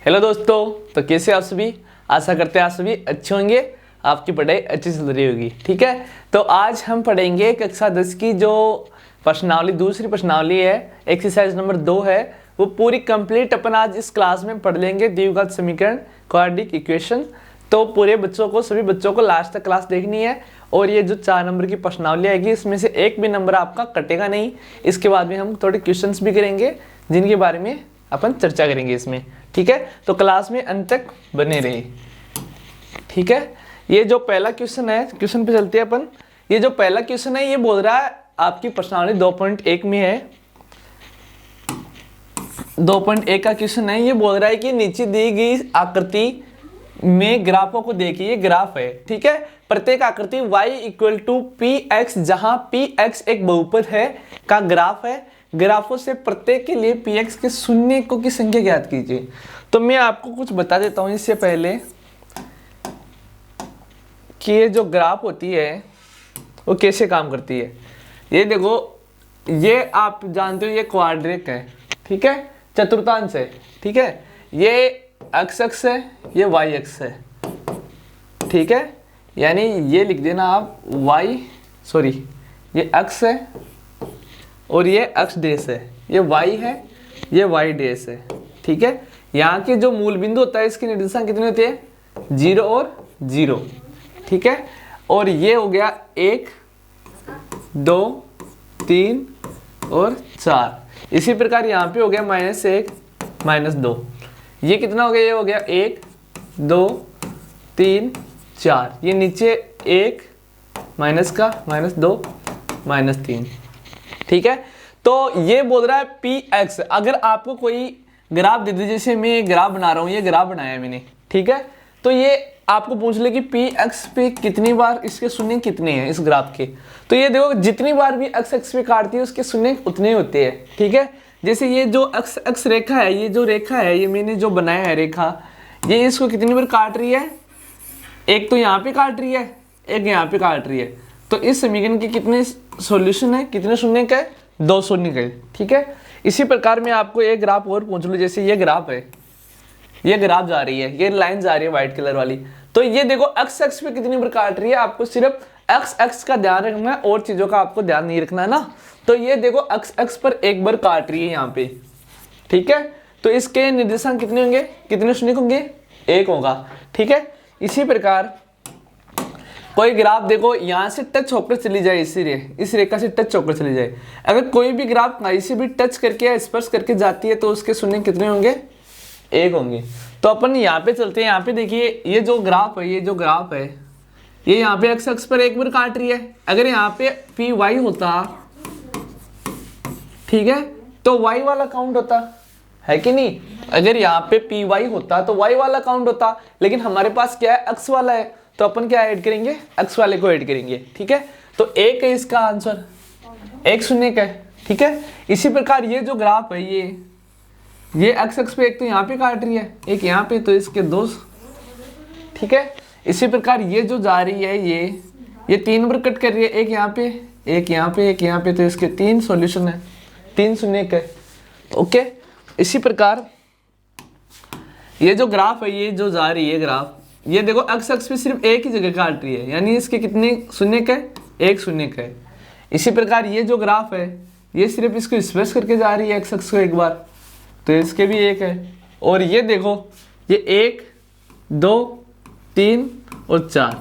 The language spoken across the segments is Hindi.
हेलो दोस्तों, तो कैसे आप सभी। आशा करते हैं आप सभी अच्छे होंगे, आपकी पढ़ाई अच्छी चल रही होगी। ठीक है, तो आज हम पढ़ेंगे कक्षा 10 की जो प्रश्नावली, दूसरी प्रश्नावली है, एक्सरसाइज नंबर 2 है, वो पूरी कंप्लीट अपन आज इस क्लास में पढ़ लेंगे। द्विघात समीकरण, क्वाड्रेटिक इक्वेशन। तो पूरे बच्चों को, सभी बच्चों को लास्ट तक क्लास देखनी है। और ये जो 4 नंबर की प्रश्नावली आएगी, इसमें से एक भी नंबर आपका कटेगा नहीं। इसके बाद में हम थोड़े क्वेश्चंस भी करेंगे जिनके बारे में अपन चर्चा करेंगे इसमें। ठीक है, तो क्लास में अंत तक बने रहिए। ठीक है, ये जो पहला क्वेश्चन है, क्वेश्चन पे चलते हैं अपन। ये जो पहला क्वेश्चन है, ये बोल रहा है आपकी प्रश्नावली 2.1 में है। 2.1 का क्वेश्चन है। ये बोल रहा है कि नीचे दी गई आकृति में ग्राफों को देखिए। ये ग्राफ है, ठीक है। प्रत्येक आकृति y equal to p x, जहां पी एक्स एक बहुपद है, का ग्राफ है। ग्राफों से प्रत्येक के लिए पी एक्स के शून्यकों की संख्या ज्ञात कीजिए। तो मैं आपको कुछ बता देता हूं इससे पहले कि ये जो ग्राफ होती है वो कैसे काम करती है। ये देखो, ये आप जानते हो ये क्वाड्रेटिक है, ठीक है, चतुर्थांश है। ठीक है, ये एक्स एक्स है, ये वाई एक्स है। ठीक है, यानी ये लिख देना आप ये एक्स है और ये एक्स डेस है, ये वाई है, ये वाई डेस है। ठीक है, यहाँ के जो मूल बिंदु होता है इसके निर्देशांक कितने होते हैं, 0 और 0। ठीक है, और ये हो गया 1, 2, 3 और 4। इसी प्रकार यहाँ पे हो गया -1, -2। ये कितना हो गया, ये हो गया 1, 2, 3, 4। ये नीचे 1 माइनस का -2 -3। ठीक है, तो ये बोल रहा है पी एक्स। अगर आपको कोई ग्राफ दे दे, जैसे मैं ये ग्राफ बना रहा हूँ, ये ग्राफ बनाया है मैंने, ठीक है, तो ये आपको पूछ ले कि पी एक्स पे कितनी बार इसके शून्य कितने हैं इस ग्राफ के। तो ये देखो, जितनी बार भी एक्स एक्स पे काटती है उसके शून्य उतने होते हैं। ठीक है, जैसे ये जो एक्स रेखा है, ये जो रेखा है, ये मैंने जो बनाया है रेखा, ये इसको कितनी बार काट रही है, एक तो यहाँ पे काट रही है, एक यहाँ पे काट रही है। तो इस समीकरण के कितने सॉल्यूशन है, कितने शून्य का है, 2 शून्य का है। ठीक है, इसी प्रकार मैं आपको एक ग्राफ और पूछ लूँ। जैसे ये ग्राफ है, ये ग्राफ जा रही है, ये लाइन जा रही है व्हाइट कलर वाली। तो ये देखो एक्स एक्स पे कितनी बार काट रही है, आपको सिर्फ एक्स एक्स का ध्यान रखना है और चीजों का आपको ध्यान नहीं रखना है ना। तो ये देखो एक्स एक्स पर एक बार काट रही है यहाँ पे। ठीक है, तो इसके निर्देशांक कितने होंगे, कितने शून्य होंगे, 1 होगा। ठीक है, इसी प्रकार कोई ग्राफ देखो यहाँ से टच होकर चली जाए, इस रेखा से टच होकर चली जाए। अगर कोई भी ग्राफ कहीं से भी टच करके या स्पर्श करके जाती है तो उसके शून्य कितने होंगे, 1 होंगे। तो अपन यहाँ पे चलते हैं। यहाँ पे देखिए, ये जो ग्राफ है, ये यहाँ पे एक्स एक्स पर एक बार काट रही है। अगर यहाँ पे पी वाई होता, ठीक है, तो वाई वाला काउंट होता है कि नहीं। अगर यहाँ पे पी वाई होता तो वाई वाला काउंट होता, लेकिन हमारे पास क्या है, एक्स वाला है, तो अपन क्या ऐड करेंगे, एक्स वाले को ऐड करेंगे। ठीक है, तो 1 है इसका आंसर, 1 शून्य का है। ठीक है, इसी प्रकार ये जो ग्राफ है, ये एक्स एक्स पे एक तो यहाँ पे काट रही है, एक यहाँ पे, तो इसके 2। ठीक है, इसी प्रकार ये जो जा रही है, ये 3 बार कट कर रही है, एक यहाँ पे, एक यहाँ पे, एक यहाँ पे, तो इसके 3 सॉल्यूशन है, 3 शून्य का है। ओके, इसी प्रकार ये जो ग्राफ है, ये जो जा रही है ग्राफ, ये देखो एक्स एक्स पे सिर्फ एक ही जगह काट रही है, यानी इसके कितने शून्य का है, 1 शून्य का है। इसी प्रकार ये जो ग्राफ है, ये सिर्फ इसको स्पर्श करके जा रही है एक्स एक्स को एक बार, तो इसके भी 1 है। और ये देखो, ये 1, 2, 3 और 4,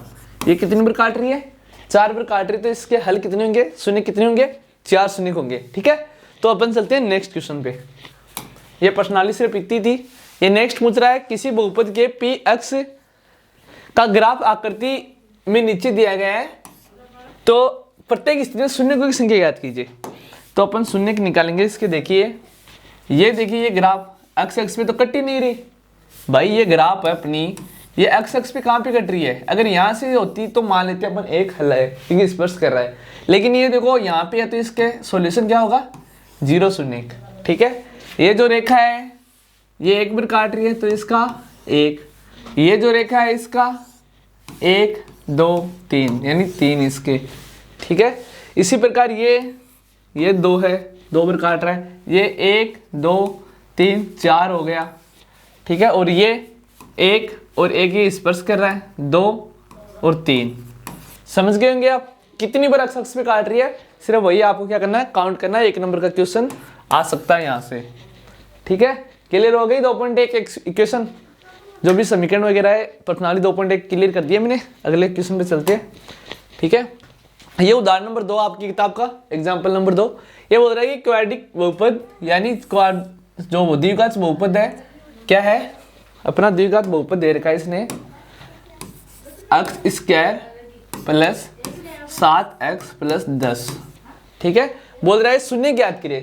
ये कितनी बार काट रही है, 4 बार काट रही है। तो इसके हल कितने होंगे, शून्य कितने होंगे, 4 शून्य होंगे। ठीक है, तो अपन चलते हैं नेक्स्ट क्वेश्चन पे। ये प्रश्नावली सिर्फ इतनी थी। ये नेक्स्ट पूछ रहा है, किसी बहुपद के पी एक्स का ग्राफ आकृति में नीचे दिया गया है, तो प्रत्येक स्थिति में शून्य की संख्या ज्ञात कीजिए। तो अपन शून्य निकालेंगे इसके। देखिए, ये देखिए, ये ग्राफ एक्स एक्स पे तो कट ही नहीं रही भाई। ये ग्राफ है अपनी, ये एक्स एक्स पे कहाँ पे कट रही है। अगर यहाँ से होती तो मान लेते अपन 1 हल है क्योंकि स्पर्श कर रहा है, लेकिन ये देखो यहाँ पे है, तो इसके सॉल्यूशन क्या होगा, 0 शून्य। ठीक है, ये जो रेखा है, ये 1 बार काट रही है, तो इसका 1। ये जो रेखा है, इसका 1, 2, 3, यानी 3 इसके। ठीक है, इसी प्रकार ये 2 है, 2 बार काट रहा है, ये 1, 2, 3, 4 हो गया। ठीक है, और ये 1 और 1 ये स्पर्श कर रहा है, 2 और 3। समझ गए होंगे आप कितनी बार एक्स पे काट रही है, सिर्फ वही आपको क्या करना है, काउंट करना है। 1 नंबर का क्वेश्चन आ सकता है यहाँ से। ठीक है, क्लियर हो गई 2.1 इक्वेशन, जो भी समीकरण वगैरह है प्रणाली 2.1 क्लियर कर दिया मैंने। अगले क्वेश्चन पे चलते हैं। ठीक है, ये उदाहरण नंबर 2 आपकी किताब का एग्जाम्पल नंबर 2। ये बोल रहा है कि क्वाड्रिक बहुपद यानी जो द्विघात बहुपद है, क्या है अपना द्विघात बहुपद दे रखा है इसने, x square plus 7x plus 10। ठीक है, बोल रहा है शून्य ज्ञात करे,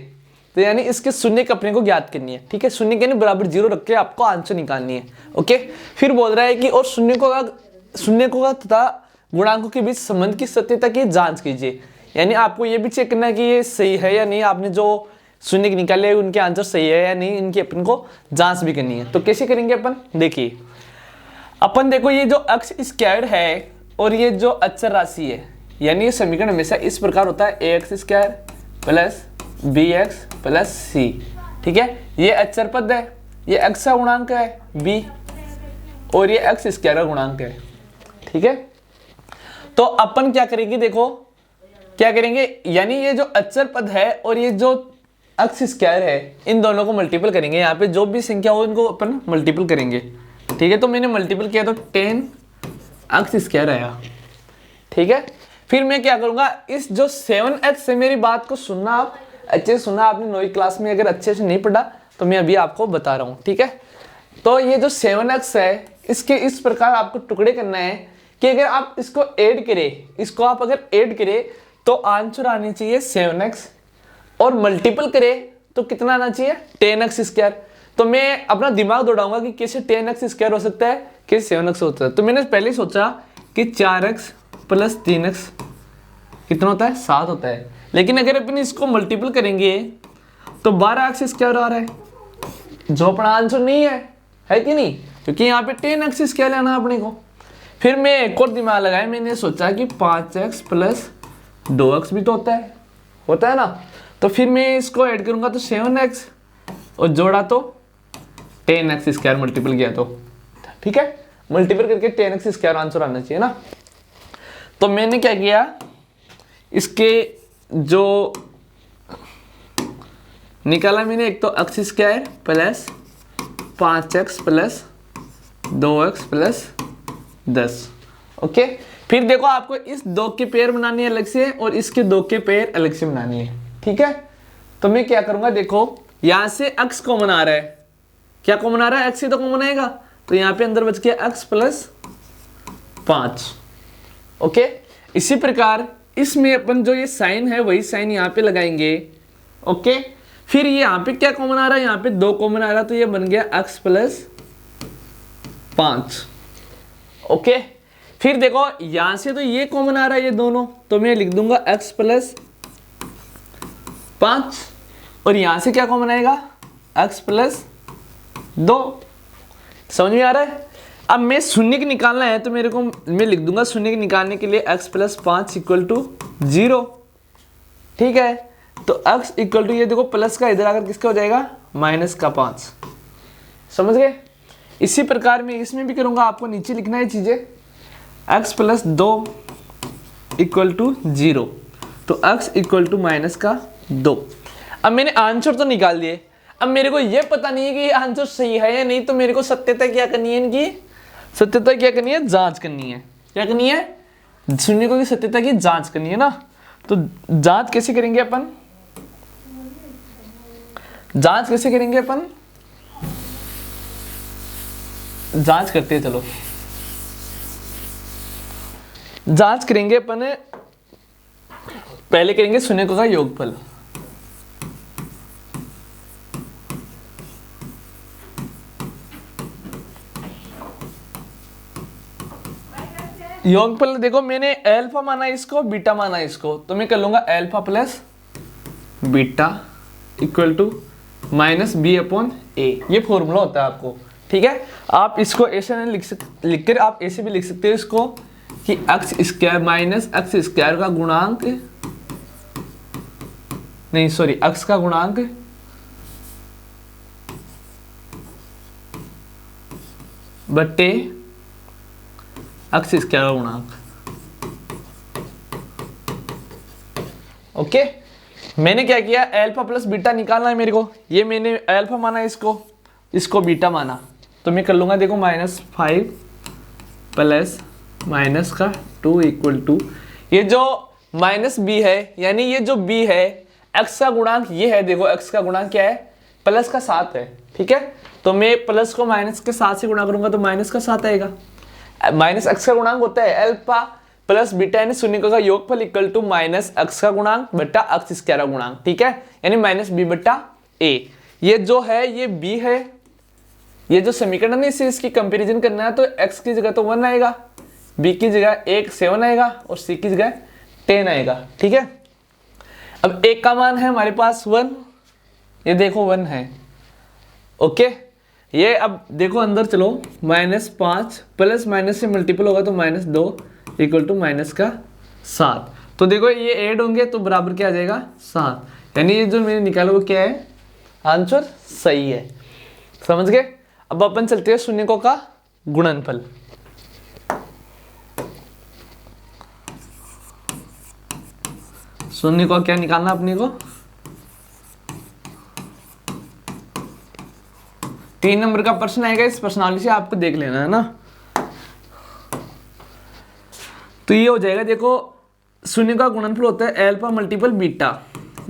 तो यानी इसके शून्य अपने को ज्ञात करनी है। ठीक है, शून्य के बराबर 0 रख के आपको आंसर निकालनी है। ओके, फिर बोल रहा है कि और शून्य को तथा गुणांकों के बीच संबंध की सत्यता की जांच कीजिए। यानी आपको ये भी चेक करना है कि ये सही है या नहीं, आपने जो शून्य निकाले उनके आंसर सही है या नहीं, इनकी अपन को जांच भी करनी है। तो कैसे करेंगे अपन, देखिए अपन देखो, ये जो एक्स स्क्वायर है और ये जो अचर राशि है, यानी ये समीकरण हमेशा इस प्रकार होता है, a x square plus b x plus c. ठीक है, ये अचर पद है, ये एक्स का गुणांक है बी और ये एक्स स्क्वायर का गुणांक है। ठीक है, तो अपन क्या करेंगे, देखो क्या करेंगे, यानी ये जो अचर पद है और ये जो एक्स स्क्वायर है, इन दोनों को मल्टीपल करेंगे। यहाँ पे जो भी संख्या हो इनको अपन मल्टीपल करेंगे। ठीक है, तो मैंने मल्टीपल किया तो 10 एक्स स्क्वायर आया। ठीक है, फिर मैं क्या करूंगा, इस जो 7x से, मेरी बात को सुनना आप अच्छे से सुनना, आपने 9वीं क्लास में अगर अच्छे से नहीं पढ़ा तो मैं अभी आपको बता रहा हूँ। ठीक है, तो ये जो 7x है, इसके इस प्रकार आपको टुकड़े करना है कि अगर आप इसको ऐड करें, इसको आप अगर ऐड करें तो आंसर आनी चाहिए 7x, और मल्टीपल करें तो कितना आना चाहिए 10x स्क्वायर। तो मैं अपना दिमाग दौड़ाऊंगा कि कैसे 10x स्क्वायर हो सकता है, कैसे 7x होता है। तो मैंने पहले सोचा कि 4x प्लस 3x कितना होता है, 7 होता है। लेकिन अगर अपन इसको मल्टीपल करेंगे तो 12x स्क्वायर आ रहा है, जो अपना आंसर नहीं है कि नहीं, क्योंकि यहाँ पे 10x स्क्वायर लेना अपने को। फिर मैं एक और दिमाग लगाया, मैंने सोचा कि 5x प्लस 2x भी तो होता है ना। तो फिर मैं इसको ऐड करूंगा तो 7x और जोड़ा तो 10x स्क्वायर मल्टीपल किया तो। ठीक है, मल्टीपल करके 10x स्क्वायर आंसर आना चाहिए ना। तो मैंने क्या किया, इसके जो निकाला मैंने, एक तो x square plus 5x plus 2x plus 10। Okay, फिर देखो आपको इस 2 के पेयर बनानी है अलग से और इसके 2 के पेयर अलग से बनानी है। ठीक है, तो मैं क्या करूंगा, देखो यहां से x कॉमन आ रहा है, क्या कॉमन आ रहा है, x से तो कॉमन आएगा, तो यहाँ पे अंदर बच गया x प्लस 5। ओके, इसी प्रकार इसमें अपन जो ये साइन है वही साइन यहाँ पे लगाएंगे। ओके, फिर ये यहाँ पे क्या कॉमन आ रहा है, यहाँ पे 2 कॉमन आ रहा है, तो ये बन गया x प्लस 5। ओके, फिर देखो यहां से तो ये कॉमन आ रहा है ये दोनों, तो मैं लिख दूंगा x प्लस 5, और यहां से क्या कॉमन आएगा, x प्लस 2। समझ में आ रहा है। अब मैं शून्य की निकालना है तो मेरे को मैं लिख दूंगा शून्य की निकालने के लिए x प्लस 5 इक्वल टू 0। ठीक है, तो x इक्वल टू, ये देखो प्लस का इधर आकर किसका हो जाएगा, माइनस का 5। समझ गए। इसी प्रकार मैं इसमें भी करूंगा, आपको नीचे लिखना है चीजें, x प्लस 2 इक्वल टू 0, तो x इक्वल टू माइनस का 2। अब मैंने आंसर तो निकाल दिए, अब मेरे को ये पता नहीं है कि ये आंसर सही है या नहीं, तो मेरे को सत्यता क्या करनी है, इनकी सत्यता क्या करनी है, जांच करनी है। क्या करनी है, शून्य की सत्यता की जांच करनी है ना। तो जांच कैसे करेंगे अपन, जांच कैसे करेंगे अपन, जांच करते हैं, चलो जांच करेंगे अपन। पहले करेंगे शून्यकों का योगफल। योगफल देखो, मैंने अल्फा माना इसको, बीटा माना इसको, तो मैं कर लूंगा alpha plus beta equal to minus b upon a. ये फॉर्मूला होता है आपको। ठीक है, आप इसको ऐसे नहीं लिख कर आप ऐसे भी लिख सकते हो इसको कि x square minus x square का गुणांक, नहीं सॉरी, एक्स का गुणांक बट्टे एक्स स्क्वायर का गुणांक। ओके, मैंने क्या किया, अल्फा प्लस बीटा निकालना है मेरे को। ये मैंने अल्फा माना इसको बीटा माना, तो मैं कर लूंगा देखो -5 प्लस माइनस का 2 इक्वल टू, ये जो माइनस बी है यानी ये जो बी है एक्स का गुणांक ये है, देखो एक्स का गुणांक क्या है, प्लस का 7 है। ठीक है, तो मैं प्लस को माइनस के 7 से गुणा करूंगा तो माइनस का 7 आएगा। माइनस एक्स का गुणांक होता है अल्फा प्लस बीटा यानी शून्य का योगफल इक्वल टू माइनस एक्स का गुणांक बटा एक्स स्क्वायर का गुणांक। ठीक है, यानी माइनस बी बटा ए। ये जो है ये बी है, ये जो समीकरण है इसे इसकी कंपैरिजन करना है तो x की जगह तो 1 आएगा, b की जगह 7 आएगा और c की जगह 10 आएगा। ठीक है, अब एक का मान है हमारे पास 1, ये देखो 1 है। ओके, ये अब देखो अंदर चलो, -5 प्लस माइनस से मल्टीपल होगा तो -2 इक्वल टू माइनस का 7। तो देखो ये ऐड होंगे तो बराबर क्या आ जाएगा 7, यानी ये जो मैंने निकाला वो क्या है, आंसर सही है। समझ गए। अब अपन चलते हैं शून्यकों का गुणनफल। शून्य को क्या निकालना अपने को, 3 नंबर का प्रश्न आएगा, इस प्रश्नावली से आपको देख लेना है ना। तो ये हो जाएगा, देखो शून्य का गुणनफल होता है अल्फा मल्टीपल बीटा।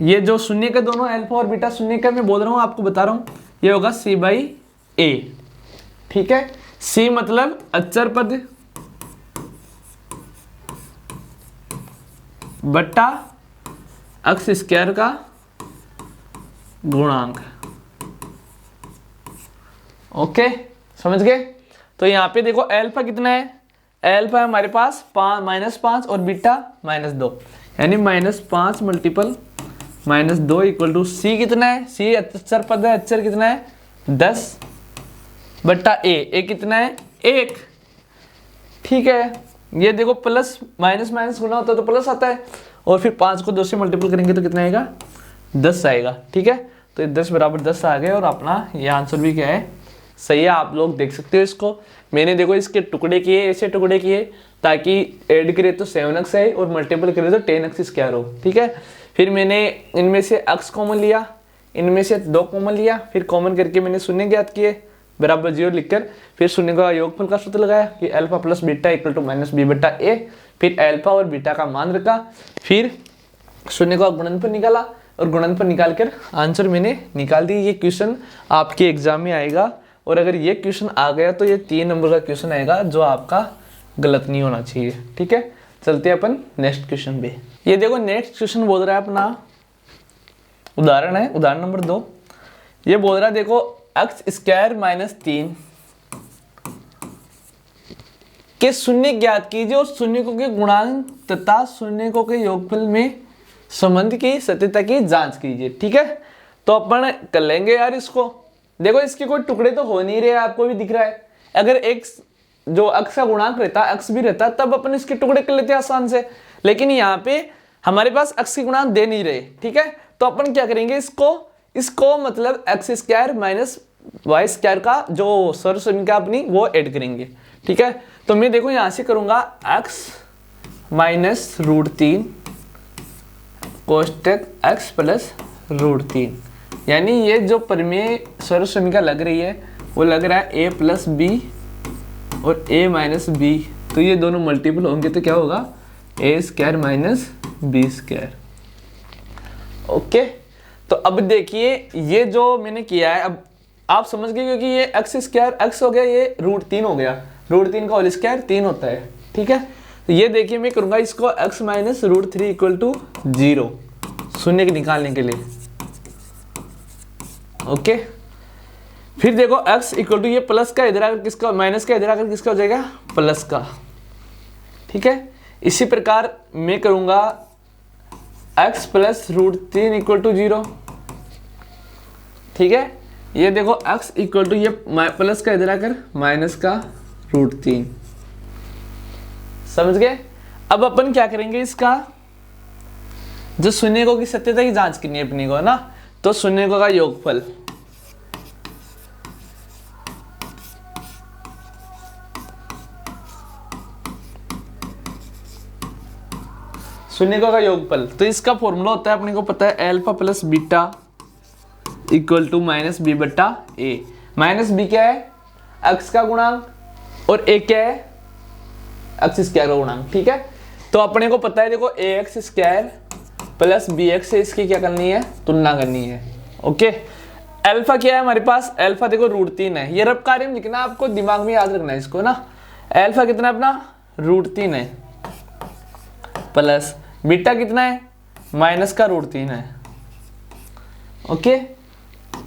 ये जो शून्य के दोनों अल्फा और बीटा शून्य का मैं बोल रहा हूँ आपको बता रहा हूँ, ये होगा c/a। ठीक है, c मतलब अचर पद बट्टा एक्स स्क्वायर का गुणांक। ओके, समझ गए। तो यहाँ पे देखो अल्फा कितना है, अल्फा है हमारे पास -5 और बीटा -2, यानी -5 मल्टीपल -2 इक्वल टू c कितना है, c अचर पद है, अचर कितना है 10 बट्टा a कितना है 1। ठीक है, ये देखो प्लस माइनस माइनस गुना होता है तो प्लस आता है, और फिर 5 को 2 से मल्टीपल करेंगे तो कितना आएगा 10 आएगा। ठीक है, तो ये 10 बराबर 10 आ गए और अपना ये आंसर भी क्या है, सही है। आप लोग देख सकते हो इसको, मैंने देखो इसके टुकड़े किए, ऐसे टुकड़े किए ताकि ऐड करे तो 7x है और मल्टीपल करे तो 10x स्क्वायर हो। ठीक है, फिर मैंने इनमें से x कॉमन लिया, इनमें से 2 कॉमन लिया, फिर कॉमन करके मैंने शून्य ज्ञात किए बराबर 0 लिखकर, फिर शून्य का योगफल का सूत्र लगाया कि alpha plus beta equal to -b बट्टा a, फिर अल्फा और बीटा का मान रखा, फिर शून्य का गुणनफल निकाला और गुणनफल निकालकर आंसर मैंने निकाल दी। ये क्वेश्चन आपके एग्जाम में आएगा, और अगर ये क्वेश्चन आ गया तो ये 3 नंबर का क्वेश्चन आएगा जो आपका गलत नहीं होना चाहिए। ठीक है, चलते हैं अपन नेक्स्ट क्वेश्चन पे। ये देखो नेक्स्ट क्वेश्चन बोल रहा है अपना, उदाहरण है उदाहरण नंबर 2। ये बोल रहा है देखो एक्स स्क्वायर -3 के शून्य ज्ञात कीजिए और शून्यकों के गुणांक तथा शून्यकों के योगफल में संबंध की सत्यता की जांच कीजिए। ठीक है, तो अपन कर लेंगे यार इसको। देखो इसके कोई टुकड़े तो हो नहीं रहे, आपको भी दिख रहा है। अगर x जो x का गुणांक रहता, x भी रहता, तब अपन इसके टुकड़े कर लेते आसान से, लेकिन यहाँ पे हमारे पास x के गुणांक दे नहीं रहे। ठीक है, तो अपन क्या करेंगे, इसको मतलब x square minus y square का जो सर्व समीकरण अपनी वो ऐड करेंगे। ठीक है, तो मैं देखो यहाँ से करूंगा x माइनस √3 कोष्टक x प्लस √3, यानी ये जो परिमेय सर्व समीकरण लग रही है वो लग रहा है a प्लस बी और a माइनस बी, तो ये दोनों मल्टीपल होंगे तो क्या होगा a square minus b square. Okay, तो अब देखिए ये जो मैंने किया है, अब आप समझ गए, क्योंकि ये एक्स स्क्वायर एक्स हो गया, ये √3 हो गया, √3 का होल स्क्वायर 3 होता है। ठीक है, तो ये देखिए मैं करूंगा इसको x माइनस √3 इक्वल टू 0 शून्य के निकालने के लिए। ओके, फिर देखो x इक्वल टू ये प्लस का इधर आकर किसका, माइनस का इधर आकर किसका हो जाएगा प्लस का। ठीक है, इसी प्रकार मैं करूंगा x प्लस √3 इक्वल टू 0। ठीक है, ये देखो x इक्वल टू ये प्लस का इधर आकर माइनस का √3। समझ गए। अब अपन क्या करेंगे, इसका जो शून्यकों की सत्यता की जांच करनी है अपनी को, है ना, तो शून्यकों का योगफल शून्यकों का योगफल। तो इसका फॉर्मूला होता है अपने को पता है alpha plus beta equal to minus b बट्टा ए। माइनस बी क्या है, एक्स का गुणांक, और ए क्या है, एक्स स्क्वायर का गुणांक। ठीक है, तो अपने को पता है देखो a x square plus b x से इसकी क्या करनी है, तुलना करनी है। ओके, अल्फा क्या है हमारे पास, अल्फा देखो √3 है। ये रब कार्य में लिखना, आपको दिमाग में याद रखना है इसको ना। अल्फा कितना है अपना, √3 है, प्लस बीटा कितना है, माइनस का √3 है। ओके,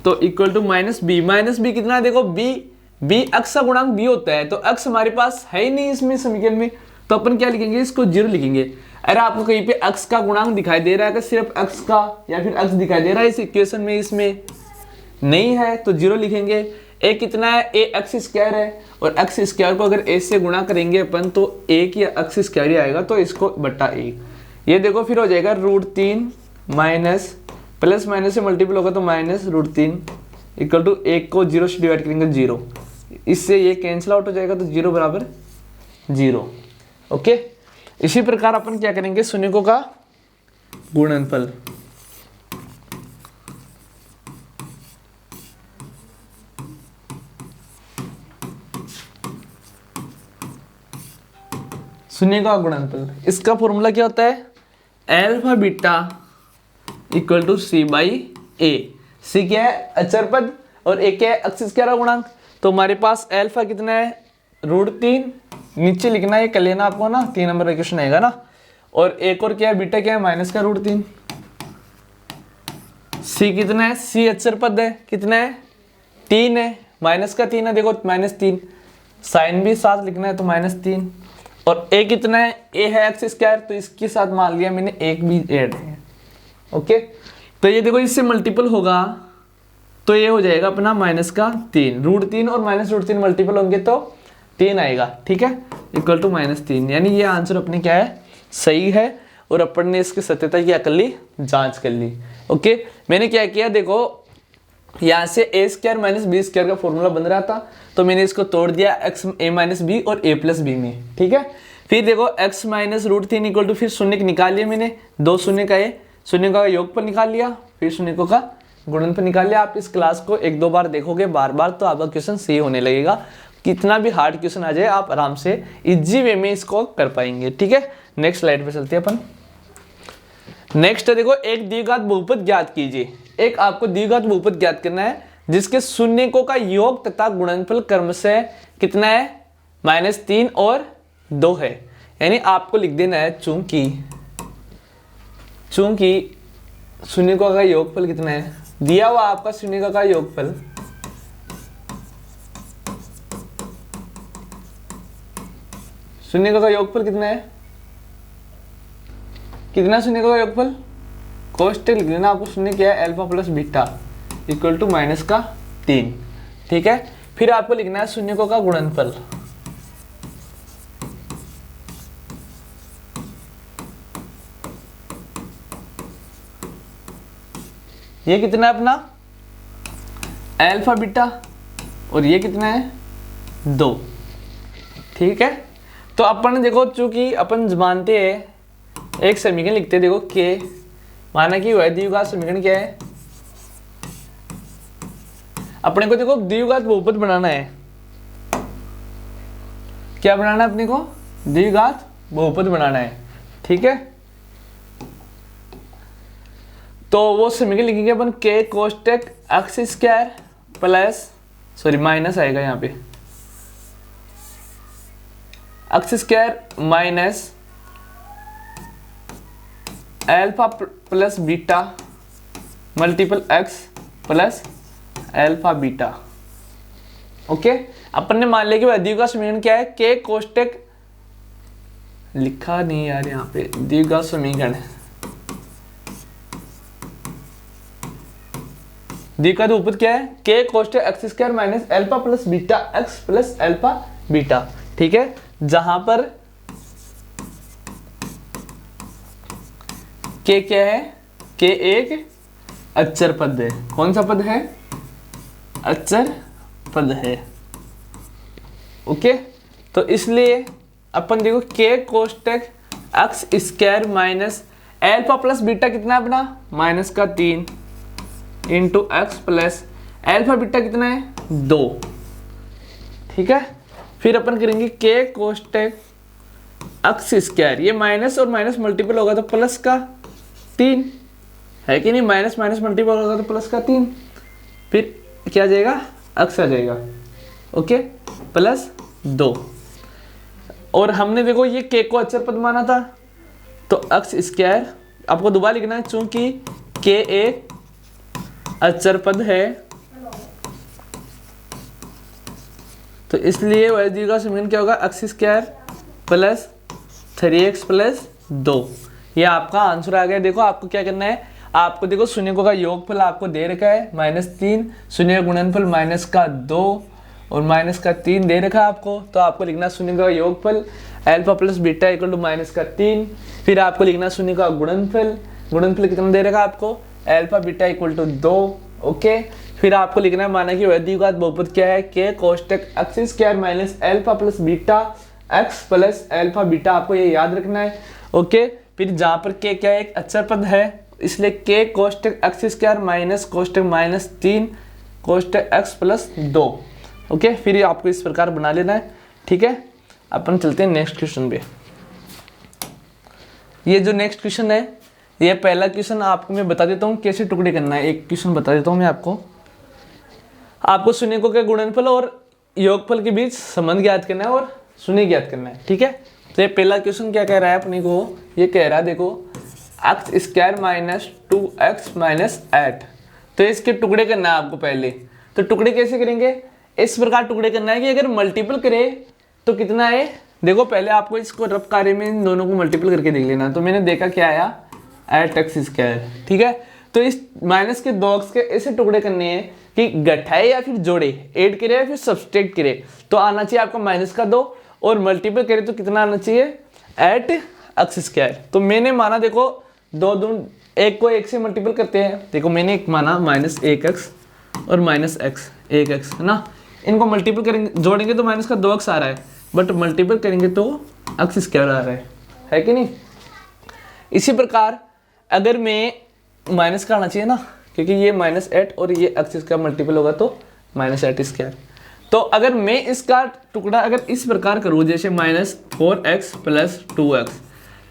तो इक्वल टू माइनस बी कितना है, देखो बी अक्स का गुणांक बी होता है, तो अक्स हमारे पास है ही नहीं इसमें समीकरण में, तो अपन क्या लिखेंगे, इसको 0 लिखेंगे। अरे आपको कहीं पे अक्स का गुणांक दिखाई दे रहा है कि सिर्फ अक्स का, या फिर अक्स दिखाई दे रहा है इस इक्वेशन में, इसमें नहीं है तो 0 लिखेंगे। ए कितना है, ए एक्स स्क्वायर है, और एक्स स्क्वायर को अगर ए से गुणा करेंगे अपन तो ए की एक्स स्क्वायर ही आएगा, तो इसको बट्टा 1। ये देखो फिर हो जाएगा √3 माइनस प्लस माइनस से मल्टीपल होगा तो माइनस √3 इक्वल टू 1 को 0 से डिवाइड करेंगे 0, इससे ये कैंसिल आउट हो जाएगा, तो 0 बराबर 0। ओके, इसी प्रकार अपन क्या करेंगे, शून्यकों का गुणनफल। शून्य का गुणनफल, इसका फॉर्मूला क्या होता है, alpha beta equal to C by ए। सी क्या है, अचर पद, और ए क्या है, एक्स स्क्वायर का गुणांक। तो हमारे पास अल्फा कितना है, √3, नीचे लिखना है, कर लेना आपको ना, 3 नंबर इक्वेशन आएगा ना। और एक और क्या है, बीटा क्या है, माइनस का √3। सी कितना है, सी अचर पद है, कितना है, 3 है, माइनस का 3 है, देखो -3, साइन भी साथ लिखना है तो -3। और ए कितना है, ए है एक्स स्क्वायर, तो इसके साथ मान लिया मैंने 1 भी ऐड है। ओके, तो ये देखो इससे मल्टीपल होगा तो ये हो जाएगा अपना माइनस का 3, √3 और माइनस √3 मल्टीपल होंगे तो 3 आएगा। ठीक है, इक्वल टू -3, यानी ये आंसर अपने क्या है, सही है, और अपन ने इसकी सत्यता क्या कर ली, जांच कर ली। ओके, मैंने क्या किया, देखो यहाँ से a² माइनस b² का फॉर्मूला बन रहा था, तो मैंने इसको तोड़ दिया a - b और a + b में। ठीक है, फिर देखो x माइनस √3 इक्वल टू, फिर शून्य निकाल लिया मैंने, 2 शून्य का है, शून्य का योगफल निकाल लिया, फिर शून्य का गुणनफल निकाल लिया। आप इस क्लास को 1-2 बार देखोगे बार बार, तो आपका क्वेश्चन सही होने लगेगा। कितना भी हार्ड क्वेश्चन आ जाए, आप आराम से इजी वे में इसको कर पाएंगे। ठीक है, नेक्स्ट स्लाइड पे चलते हैं अपन। नेक्स्ट देखो, एक द्विघात बहुपद ज्ञात कीजिए। एक आपको द्विघात बहुपद ज्ञात करना है जिसके शून्यकों का योग तथा गुणनफल क्रमशः कितना है, -3 और 2 है। यानी आपको लिख देना है, चूंकि शून्यकों का योगफल कितना है, दिया हुआ आपका शून्यकों का योगफल शून्यकों का योगफल कितना है, कितना शून्यकों का योगफल, कोष्टक लिख लेना आपको, शून्य क्या है, alpha plus beta equal to -3। ठीक है, फिर आपको लिखना है शून्यकों का गुणनफल। ये कितना है अपना, अल्फा बीटा, और ये कितना है, 2। ठीक है, तो अपन देखो, चूंकि अपन मानते हैं एक समीकरण लिखते हैं, देखो के माना कि वह द्विघात समीकरण क्या है, अपने को देखो द्विघात बहुपद बनाना है। क्या बनाना है अपने को, द्विघात बहुपद बनाना है। ठीक है, तो वो समीकरण लिखेंगे अपन, के कोष्टक x² प्लस, सॉरी माइनस आएगा यहाँ पे, x² minus alpha plus beta multiple x plus alpha beta. Okay, अपन ने मान लिया कि द्विघात समीकरण क्या है, के कोष्टक, लिखा नहीं यार यहाँ पे, द्विघात समीकरण द्विघात बहुपद क्या है, के कोष्टक x² minus alpha plus beta x plus alpha beta. ठीक है, जहां पर के क्या है, के एक अचर पद है। कौन सा पद है, अचर पद है। ओके, तो इसलिए अपन देखो के कोष्टक x square minus alpha plus beta कितना है अपना माइनस का 3 into x plus alpha beta कितना है 2। ठीक है, फिर अपन करेंगे के कोष्टक एक्स स्क्वायर, ये माइनस और माइनस मल्टीपल होगा तो प्लस का 3 है कि नहीं, माइनस माइनस मल्टीपल होगा तो प्लस का 3, फिर क्या आ जाएगा एक्स आ जाएगा, ओके प्लस 2। और हमने देखो ये के को अचर पद माना था तो एक्स स्क्वायर आपको दोबारा लिखना है, चूंकि के एक अचर पद है तो इसलिए वैद्य का समीकरण क्या होगा x square plus 3x plus 2। ये आपका आंसर आ गया। देखो आपको क्या करना है, आपको देखो शून्यकों का योगफल आपको दे रखा है -3, शून्य का गुणनफल -2 और -3 दे रखा है आपको, तो आपको लिखना शून्य का योगफल alpha plus beta equal to -3, फिर आपको लिखना शून्य का गुणनफल, गुणनफल कितना दे रखा है आपको alpha beta equal to 2, okay. फिर आपको लिखना है माना कि वैद्युघात बहुपद क्या है, के कोष्टक x square minus alpha plus beta x plus alpha beta, आपको ये याद रखना है, ओके। फिर जहाँ पर के क्या है एक अचर पद है इसलिए के कोष्टक एक्स स्क्वायर माइनस कोष्टक -3 कोष्टक एक्स प्लस 2, ओके। फिर आपको इस प्रकार बना लेना है, ठीक है। अपन चलते हैं नेक्स्ट क्वेश्चन पे। ये जो नेक्स्ट क्वेश्चन है, ये पहला क्वेश्चन आपको मैं बता देता हूँ कैसे टुकड़े करना है। एक क्वेश्चन बता देता हूँ मैं आपको शून्यकों के गुणनफल और योगफल के बीच संबंध ज्ञात करना है और शून्य ज्ञात करना है, ठीक है। तो ये पहला क्वेश्चन क्या कह रहा है अपने को, ये कह रहा है देखो x square minus 2x minus 8, तो इसके टुकड़े करना है आपको पहले। तो टुकड़े कैसे करेंगे, इस प्रकार टुकड़े करना है कि अगर मल्टीपल करे तो कितना है, देखो पहले आपको इसको रफ कार्य में इन दोनों को मल्टीपल करके देख लेना। तो मैंने देखा क्या आया 8x स्क्वायर, ठीक है। तो इस माइनस के 2x के ऐसे टुकड़े करने हैं कि घटाए या फिर जोड़े, ऐड करे या फिर सब्सट्रैक्ट करे, तो आना चाहिए आपका -2 और मल्टीपल करे तो कितना आना चाहिए 8x स्क्वायर। तो मैंने माना देखो 2 दून 1 को 1 से मल्टीपल करते हैं, देखो मैंने एक माना -1x और -x 1x है ना, इनको मल्टीपल करेंगे जोड़ेंगे तो माइनस का 2x आ रहा है, बट मल्टीपल करेंगे तो x स्क्वायर आ रहा है कि नहीं। इसी प्रकार अगर मैं माइनस का आना चाहिए ना, क्योंकि ये -8 और ये x का मल्टीपल होगा तो -8 स्क्वायर। तो अगर मैं इसका टुकड़ा अगर इस प्रकार करूँ जैसे -4x प्लस 2x,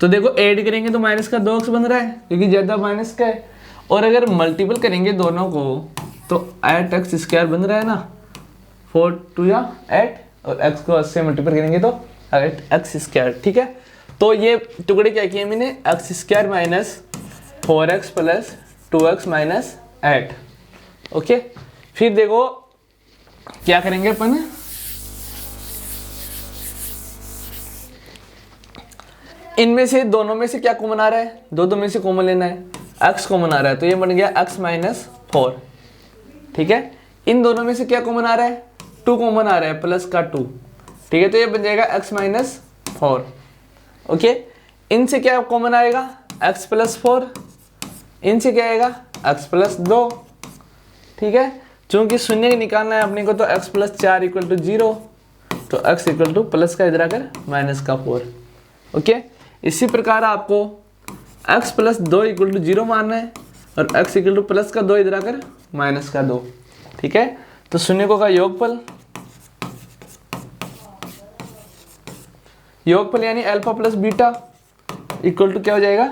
तो देखो ऐड करेंगे तो माइनस का 2x बन रहा है क्योंकि ज़्यादा माइनस का है, और अगर मल्टीपल करेंगे दोनों को तो 8x स्क्वायर बन रहा है ना, 4 2 या 8 और x को 8 से मल्टीपल करेंगे तो 8x स्क्वायर, ठीक है। तो ये टुकड़े क्या किए मैंने x square minus 4x plus 2x minus 8, okay. फिर देखो क्या करेंगे अपन, इनमें से दोनों में से क्या कॉमन आ रहा है, दो में से कॉमन लेना है, x कॉमन आ रहा है तो ये बन गया x माइनस 4, ठीक है। इन दोनों में से क्या कॉमन आ रहा है 2 कॉमन आ रहा है प्लस का 2, ठीक है। तो ये बन जाएगा x माइनस 4, ओके। इनसे क्या कॉमन आएगा x प्लस 4, इनसे क्या आएगा x प्लस 2, ठीक है। चूंकि शून्य निकालना है अपने को तो x प्लस 4 इक्वल टू 0, तो x इक्वल टू प्लस का इधर आकर माइनस का 4, ओके। इसी प्रकार आपको x प्लस 2 इक्वल टू 0 मानना है और x इक्वल टू प्लस का 2 इधर आकर माइनस का 2, ठीक है। तो शून्यकों का योगफल यानी alpha plus beta equal to क्या हो जाएगा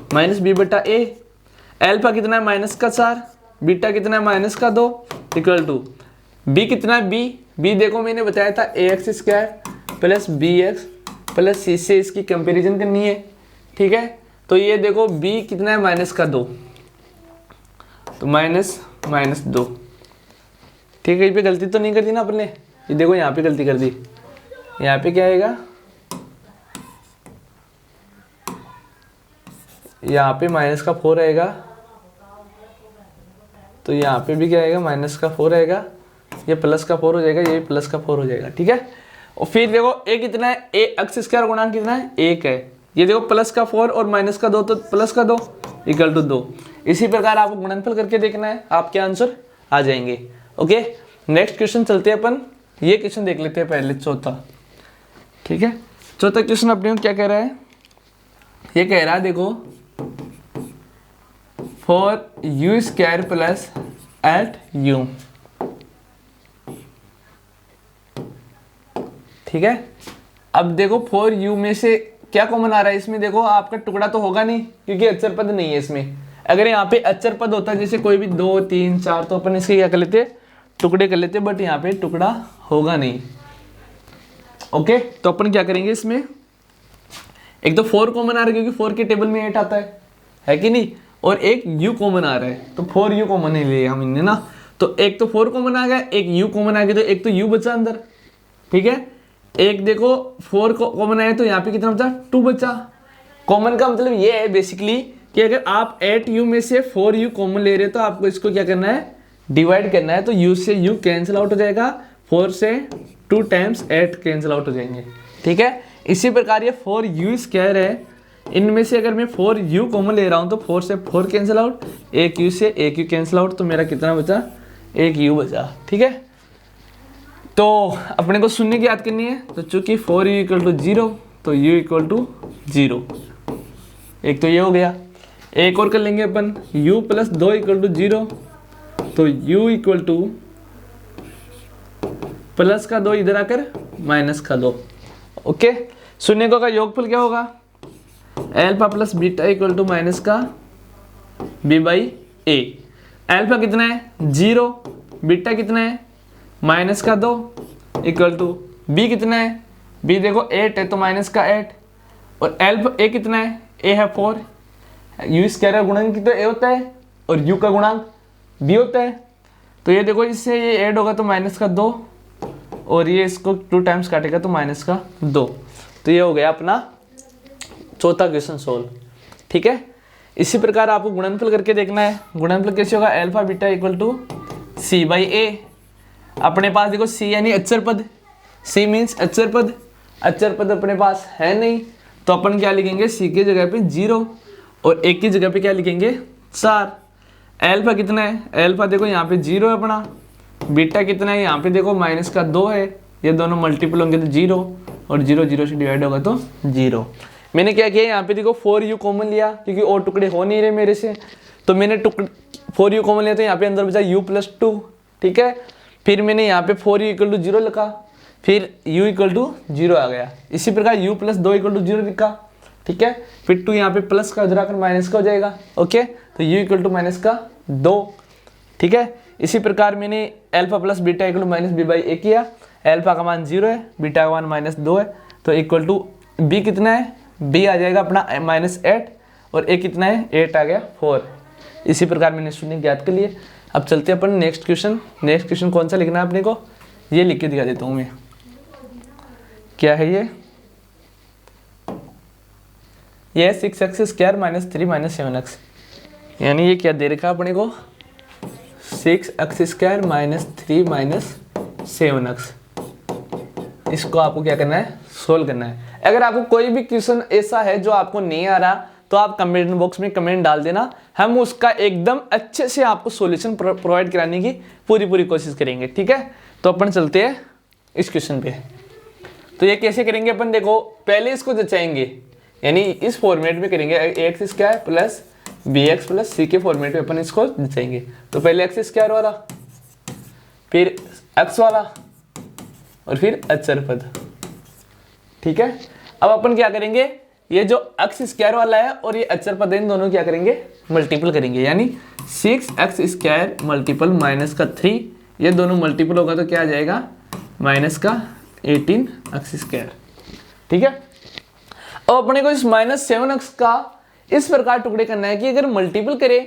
-b/a। अल्फा कितना है -4, बीटा कितना है -2 इक्वल टू b कितना है b देखो मैंने बताया था ax square plus bx plus c से इसकी कंपैरिजन करनी है, ठीक है। तो ये देखो b कितना है -2, तो -2, ठीक है। ये पे गलती तो नहीं कर दी ना अपने, ये देखो यहाँ पे गलती कर दी, यहाँ पे क्या आएगा, यहाँ पे -4 आएगा, तो यहाँ पे भी क्या आएगा -4 आएगा, ये प्लस का 4 हो जाएगा, ये प्लस का 4 हो जाएगा, ठीक है। और फिर देखो a कितना है, a x स्क्वायर गुणांक कितना है 1 है, ये देखो प्लस का 4 और माइनस का 2 तो प्लस का 2 इक्वल टू 2। इसी प्रकार आपको गुणनफल करके देखना है, आपके आंसर आ जाएंगे, ओके। नेक्स्ट क्वेश्चन चलते हैं अपन, ये क्वेश्चन देख लेते हैं पहले चौथा, ठीक है। चौथा क्वेश्चन अपने को क्या कह रहा है, ये कह रहा है देखो 4u² प्लस 8u, ठीक है। अब देखो 4u में से क्या कॉमन आ रहा है इसमें, देखो आपका टुकड़ा तो होगा नहीं क्योंकि अचर पद नहीं है इसमें। अगर यहाँ पे अचर पद होता है जैसे कोई भी 2 3 4 तो अपन इसके क्या कर लेते, टुकड़े कर लेते, बट यहाँ पे टुकड़ा होगा नहीं। ओके, तो अपन क्या करेंगे इसमें, एक तो 4 कॉमन आ रहा है क्योंकि 4 के टेबल में 8 आता है कि नहीं, और एक u कॉमन आ रहा है तो 4u कॉमन ही लिया हमने ना। तो एक तो 4 कॉमन आ गया, एक u कॉमन आ गया, तो एक तो u बचा अंदर, ठीक है। एक देखो 4 कॉमन आया तो यहाँ पे कितना बचा, 2 बचा। कॉमन का मतलब ये है बेसिकली कि अगर आप 8u में से 4u कॉमन ले रहे हो तो आपको इसको क्या करना है, डिवाइड करना है। तो u से u कैंसिल आउट हो जाएगा, 4 से 2 टाइम्स 8 कैंसिल आउट हो जाएंगे, ठीक है। इसी प्रकार ये 4u² है, इनमें से अगर मैं 4u कॉमन ले रहा हूँ तो 4 से 4 कैंसिल आउट, एक u से एक u कैंसिल आउट, तो मेरा कितना बचा, एक u बचा, ठीक है। तो अपने को शून्य की याद करनी है, तो चूंकि 4u = 0 तो u = 0, एक तो ये हो गया। एक और कर लेंगे अपन, u + 2 = 0 तो u = प्लस का 2 इधर आकर माइनस का 2। ओके, शून्य का योगफल क्या होगा, अल्फा प्लस बीटा = माइनस का b/a। अल्फा कितना है 0, बीटा कितना है माइनस का 2 इक्वल टू b कितना है, b देखो 8 है तो माइनस का 8, और अल्फा a कितना है, a है 4, u² का गुणनक तो a होता है और u का गुणांक b होता है। तो ये देखो इससे ये ऐड होगा तो माइनस का 2, और ये इसको 2 टाइम्स काटेगा तो माइनस का 2। तो ये हो गया अपना चौथा क्वेश्चन सोल्व, ठीक है। इसी प्रकार आपको गुणनफल करके देखना है। गुणनफल कैसे होगा, अल्फा बीटा = c/a। अपने पास देखो c यानी अचर पद, c मीन्स अचर पद, अचर पद अपने पास है नहीं तो अपन क्या लिखेंगे, c की जगह पे 0 और 1 की जगह पे क्या लिखेंगे 4। अल्फा कितना है, अल्फा देखो यहाँ पे 0 है अपना, बीटा कितना है यहाँ पे देखो माइनस का 2 है, ये दोनों मल्टीपल होंगे तो 0, और 0 0 से डिवाइड होगा तो 0। मैंने क्या किया यहाँ पे देखो 4u कॉमन लिया क्योंकि और टुकड़े हो नहीं रहे मेरे से, तो मैंने 4u कॉमन लिया तो यहाँ पे अंदर बचा u + 2, ठीक है। फिर मैंने यहाँ पे 4u = 0 लिखा, फिर u = 0 आ गया। इसी प्रकार u + 2 = 0 लिखा, ठीक है। फिर 2 यहाँ पे प्लस का उधर आकर माइनस का हो जाएगा, ओके। तो u = माइनस का 2, ठीक है। इसी प्रकार मैंने अल्फा प्लस बीटा = -b/a किया। अल्फा का मान 0 है, बीटा का मान -2 है, तो इक्वल टू b कितना है, b आ जाएगा अपना -8, और a कितना है 8 आ गया 4। इसी प्रकार मैंने शून्य ज्ञात कर लिए। अब चलते हैं अपन नेक्स्ट क्वेश्चन। नेक्स्ट क्वेश्चन कौन सा लिखना है अपने को, ये लिख के दिखा देता हूँ मैं। क्या है ये 6x² - 3 - 7x, यानी ये क्या दे रखा है अपने को 6x² - 3 - 7x। इसको आपको क्या करना है, सोल्व करना है। अगर आपको कोई भी क्वेश्चन ऐसा है जो आपको नहीं आ रहा तो आप कमेंट बॉक्स में कमेंट डाल देना, हम उसका एकदम अच्छे से आपको सॉल्यूशन प्रोवाइड कराने की पूरी कोशिश करेंगे, ठीक है। तो अपन चलते हैं इस क्वेश्चन पे। तो ये कैसे करेंगे अपन, देखो पहले इसको जचाएंगे, यानी इस फॉर्मेट में करेंगे, ax² plus bx plus c के फॉर्मेट में अपन इसको जचाएंगे। तो पहले x² वाला, फिर x वाला, और फिर अचर पद, ठीक है। अब अपन क्या करेंगे, ये जो x² वाला है और ये अचर पद है, इन दोनों क्या करेंगे, मल्टीपल करेंगे, यानी 6x² मल्टीपल -3, ये दोनों मल्टीपल होगा तो क्या आ जाएगा -18x², ठीक है। अब अपने को इस -7x का इस प्रकार टुकड़े करना है कि अगर मल्टीपल करे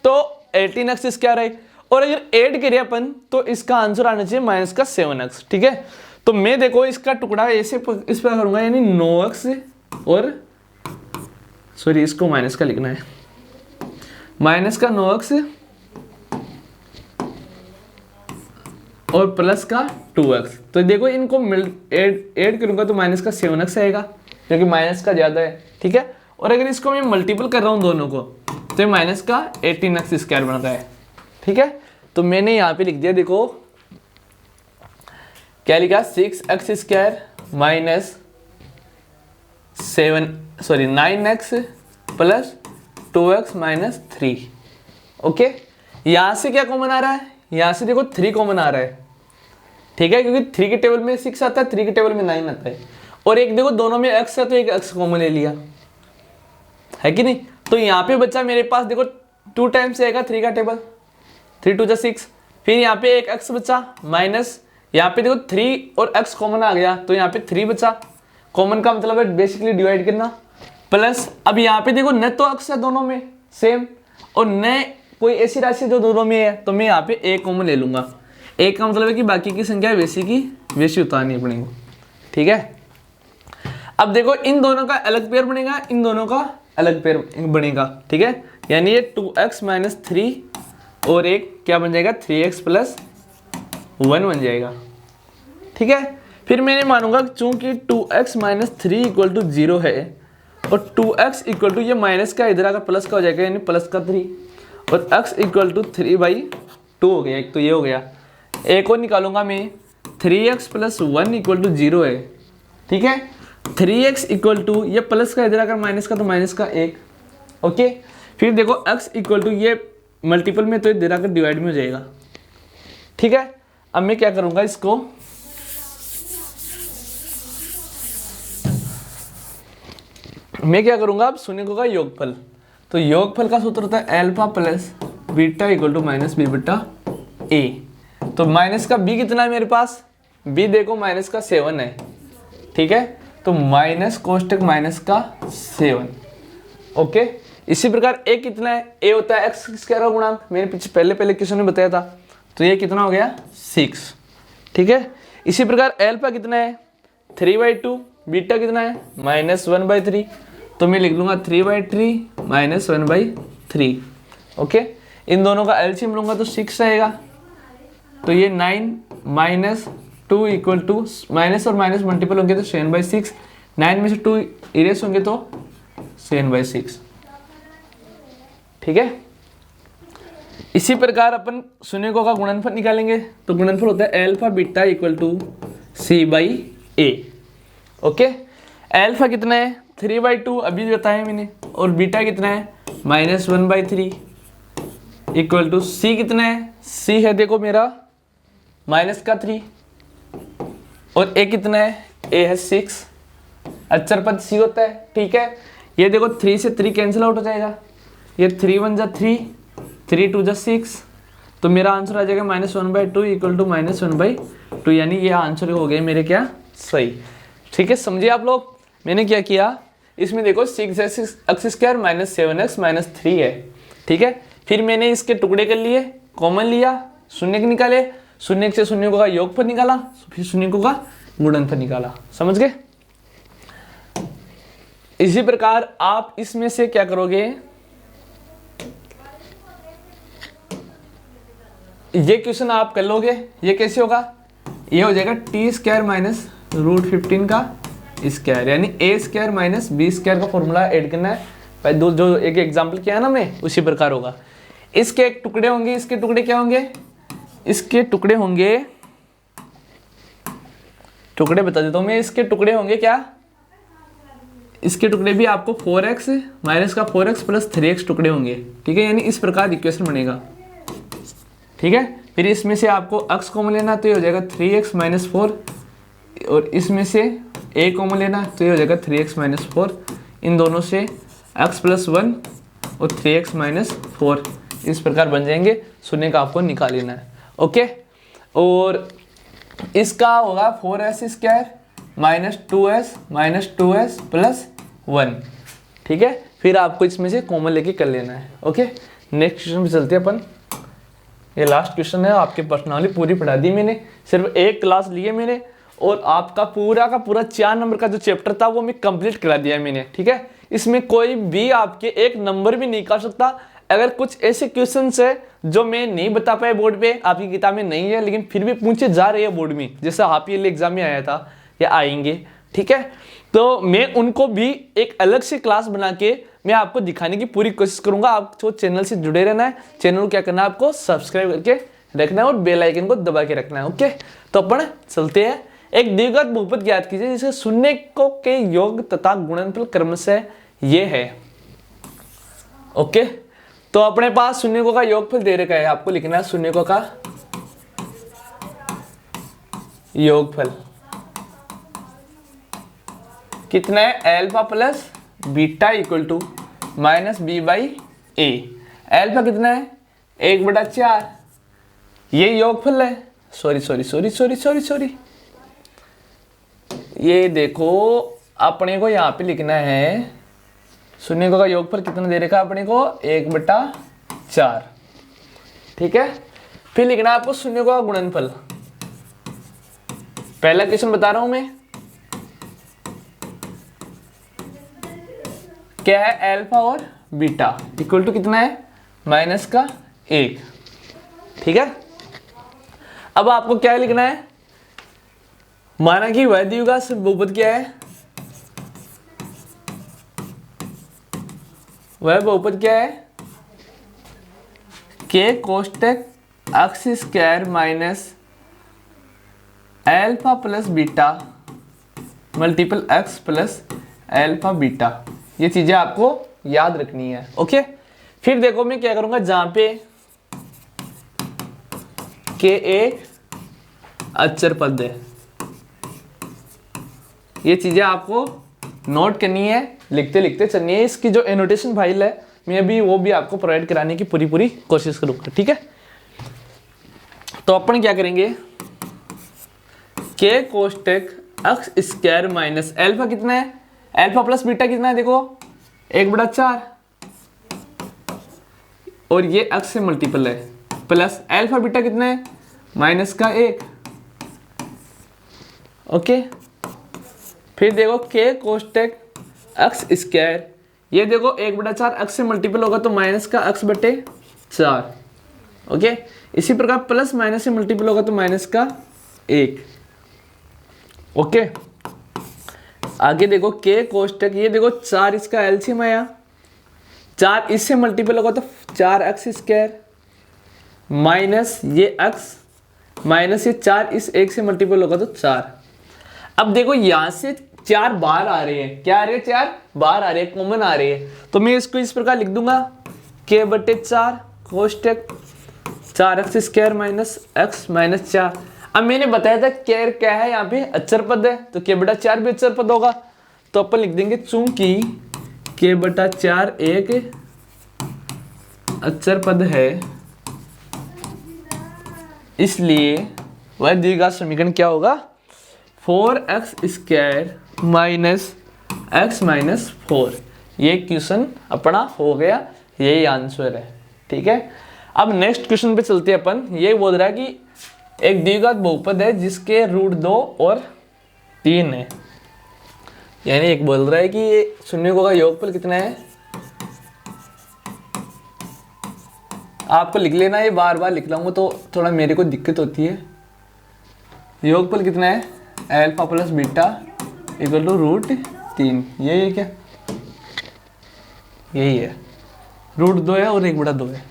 तो 18x² है, और अगर ऐड करें अपन तो इसका आंसर आना चाहिए -7x, ठीक है। तो मैं देखो इसका टुकड़ा ऐसे इस प्रकार करूंगा, यानी 9x, और सॉरी इसको माइनस का लिखना है, माइनस का 9x और प्लस का 2x। तो देखो इनको ऐड करूंगा तो माइनस का 7x आएगा क्योंकि माइनस का ज्यादा है, ठीक है। और अगर इसको मैं मल्टीपल कर रहा हूं दोनों को तो माइनस का 18x² बन रहा है, ठीक है। तो मैंने यहाँ पे लिख दिया, देखो क्या लिखा, 6x² - sorry 9x plus 2x minus 3। Okay, यहाँ से क्या कॉमन आ रहा है, यहाँ से देखो 3 कॉमन आ रहा है, ठीक है, क्योंकि 3 के टेबल में 6 आता है, 3 के टेबल में 9 आता है, और एक देखो दोनों में x है तो एक x कॉमन ले लिया, है कि नहीं। तो यहाँ पे बच्चा मेरे पास देखो 2 टाइम्स आएगा 3 का टेबल, 3 2 6, फिर यहाँ पे एक x बचा माइनस, यहाँ पे देखो 3 और x कॉमन आ गया तो यहाँ पे 3 बचा, कॉमन का मतलब है बेसिकली डिवाइड करना, प्लस अब यहाँ पे देखो न तो x है दोनों में सेम, और न कोई ऐसी राशि जो दोनों में है, तो मैं यहाँ पे एक कॉमन ले लूंगा। एक का मतलब है कि बाकी की संख्या वैसी की वैसी उतारनी पड़ेगी, ठीक है। अब देखो इन दोनों का अलग पेयर बनेगा, इन दोनों का अलग पेयर बनेगा, ठीक है, यानी ये 2x माइनस 3 और एक क्या बन जाएगा 3x प्लस 1 बन जाएगा, ठीक है। फिर मैंने मानूंगा चूंकि 2x माइनस 3 इक्वल टू 0 है और 2x इक्वल टू ये माइनस का इधर आकर प्लस का हो जाएगा, यानी प्लस का 3, और x इक्वल टू 3/2 हो गया, एक तो ये हो गया। एक और निकालूंगा मैं 3x प्लस 1 इक्वल टू 0 है, ठीक है, 3x इक्वल टू ये प्लस का इधर आकर माइनस का तो माइनस का 1, ओके। फिर देखो x इक्वल टू ये मल्टीपल में तो इधर आकर डिवाइड में हो जाएगा, ठीक है। अब मैं क्या करूंगा, इसको मैं क्या करूंगा, अब शून्यकों का योगफल, तो योगफल का सूत्र होता है alpha plus beta equal to minus b बटा ए। तो माइनस का b कितना है मेरे पास, b देखो माइनस का 7 है, ठीक है, तो माइनस कोष्टक माइनस का 7, ओके। इसी प्रकार a कितना है, a होता है x स्क्वायर का गुणांक, मैंने पीछे पहले क्वेश्चन में बताया था, तो ये कितना हो गया 6, ठीक है। इसी प्रकार अल्फा कितना है 3/2, बीटा कितना है माइनस 1/3, तो मैं लिख लूंगा 3/3 माइनस 1/3, ओके। इन दोनों का एलसीएम लूंगा तो 6 आएगा, तो ये 9 माइनस 2 इक्वल टू माइनस और माइनस मल्टीपल होंगे तो 7/6, 9 में से 2 इरेज होंगे तो 7/6, ठीक है। इसी प्रकार अपन शून्यकों का गुणनफल निकालेंगे, तो गुणनफल होता है alpha beta equal to c/a, okay. Alpha कितना है 3/2 अभी बताया मैंने, और बीटा कितना है माइनस 1/3 इक्वल टू c कितना है, c है देखो मेरा माइनस का 3, और a कितना है, a है 6, अचर पद c होता है, ठीक है। ये देखो 3 से 3 कैंसिल आउट हो जाएगा, ये 3 1 जा 3, 3 2 जा 6, तो मेरा आंसर आ जाएगा माइनस 1/2 इक्वल टू माइनस 1/2, यानी ये आंसर हो गए मेरे क्या सही, ठीक है। समझिए आप लोग, मैंने क्या किया, इसमें देखो 6x square minus 7x minus 3 है, ठीक है। फिर मैंने इसके टुकड़े कर लिए, कॉमन लिया, शून्य निकाले, शून्य से शून्यों का योगफल निकाला, फिर शून्यों का गुणनफल निकाला, समझ गए। इसी प्रकार आप इसमें से क्या करोगे, ये क्वेश्चन आप कर लोगे, ये कैसे होगा, ये हो जाएगा t स्क्वायर माइनस √15 का स्क्वायर, यानी a square minus b square का फॉर्मूला ऐड करना है, भाई दो जो एक एग्जांपल किया है ना मैं, उसी प्रकार होगा। इसके एक टुकड़े होंगे, इसके टुकड़े क्या होंगे, इसके टुकड़े होंगे, टुकड़े बता देता हूं मैं, इसके टुकड़े होंगे क्या, इसके टुकड़े भी आपको 4x माइनस का 4x प्लस 3x टुकड़े होंगे, ठीक है, यानी इस प्रकार इक्वेशन बनेगा, ठीक है। फिर इसमें से आपको x कॉमन लेना, तो ये हो जाएगा 3x माइनस 4, और इसमें से a कॉमन लेना, तो ये हो जाएगा 3x माइनस 4, इन दोनों से x प्लस 1 और 3x माइनस 4 इस प्रकार बन जाएंगे, शून्य का आपको निकाल लेना है, ओके। और इसका होगा 4s square minus 2s plus 1, ठीक है। फिर आपको इसमें से कॉमन लेके कर लेना है, ओके। नेक्स्ट क्वेश्चन पे चलते हैं अपन, ये लास्ट क्वेश्चन है, आपके पर्सनली पूरी पढ़ा दी मैंने, सिर्फ एक क्लास लिए मैंने, और आपका पूरा का पूरा 4 नंबर का जो चैप्टर था वो मैं कंप्लीट करा दिया मैंने, ठीक है। इसमें कोई भी आपके एक नंबर भी नहीं निकाल सकता। अगर कुछ ऐसे क्वेश्चंस है जो मैं नहीं बता पाया बोर्ड पे, आपकी किताब में नहीं है, लेकिन फिर भी पूछे जा रहे हैं बोर्ड में, जैसा हाफ ईयरली एग्जाम में आया था या आएंगे, ठीक है, तो मैं उनको भी एक अलग से क्लास बना के मैं आपको दिखाने की पूरी कोशिश करूंगा। आपको चैनल से जुड़े रहना है, चैनल को क्या करना है, आपको सब्सक्राइब करके रखना है और बेल आइकन को दबा के रखना है, ओके। तो अपन चलते हैं एक द्विघात बहुपद ज्ञात कीजिए जिसके शून्य को के योग तथा गुणनफल क्रमशः ये है। ओके, तो अपने पास शून्यकों का योगफल दे रखा है, आपको लिखना है शून्यकों का योगफल कितना है, alpha plus beta equal to minus b by a. Alpha कितना है, 1/4, ये योगफल है। सॉरी, ये देखो अपने को यहाँ पे लिखना है शून्यकों का योगफल कितना दे रखा है अपने को, 1/4। ठीक है, फिर लिखना है आपको शून्यकों का गुणनफल। पहला क्वेश्चन बता रहा हूं मैं, क्या है, एल्फा और बीटा इक्वल टू कितना है, -1। ठीक है, अब आपको क्या लिखना है, माना कि वह द्विघात बहुपद क्या है, वह बहुपद क्या है, के कोष्टक x square minus alpha plus beta multiple x plus alpha beta. ये चीजें आपको याद रखनी है। ओके, फिर देखो मैं क्या करूंगा, जहां पे के एक अचर पद है, ये चीजें आपको नोट करनी है, लिखते लिखते चलनी है। इसकी जो एनोटेशन फाइल है मैं भी वो भी आपको प्रोवाइड कराने की पूरी कोशिश करूंगा। ठीक है, तो अपन क्या करेंगे, के कोष्टक एक्स स्क्वायर माइनस एल्फा कितना है, एल्फा प्लस बीटा कितना है, देखो 1/4, और ये एक्स से मल्टीपल है, प्लस एल्फा बीटा कितना है, -1। ओके, फिर देखो के कोष्टक एक्स स्क्वायर, ये देखो 1/4 एक्स से मल्टीपल होगा तो -(x/4). ओके, इसी प्रकार प्लस माइनस से मल्टीपल होगा तो -(1). ओके, आगे देखो के कोष्टक, ये देखो 4 इसका एलसीएम आया, 4 इससे मल्टीपल होगा तो 4x² माइनस ये x माइनस ये 4 इस 1 से मल्टीपल होगा तो 4। अब देखो यहां से 4 बाहर आ रहे हैं, क्या आ रहे हैं, 4 बाहर आ रहे हैं, कॉमन आ रहे हैं, तो मैं इसको इस प्रकार लिख दूंगा k/4 कोष्टक 4x² minus x minus 4। अब मैंने बताया था k क्या है, यहाँ पे अचर पद है तो k/4 भी अचर पद होगा, तो अपन लिख देंगे चूंकि k/4 एक अचर पद है इसलिए वह द्विघात समीकरण क्या होगा, 4x² माइनस x माइनस 4। ये क्वेश्चन अपना हो गया, यही आंसर है। ठीक है, अब नेक्स्ट क्वेश्चन पे चलते हैं अपन। ये बोल रहा है कि एक द्विघात बहुपद है जिसके रूट 2 और 3 है, यानी एक बोल रहा है कि ये शून्यकों का योगफल कितना है, आपको लिख लेना, ये बार बार लिख लाऊंगा तो थोड़ा मेरे को दिक्कत होती है। योगफल कितना है, alpha plus beta equal to √3। यही है क्या, यही है, √2 है और 1/2 है।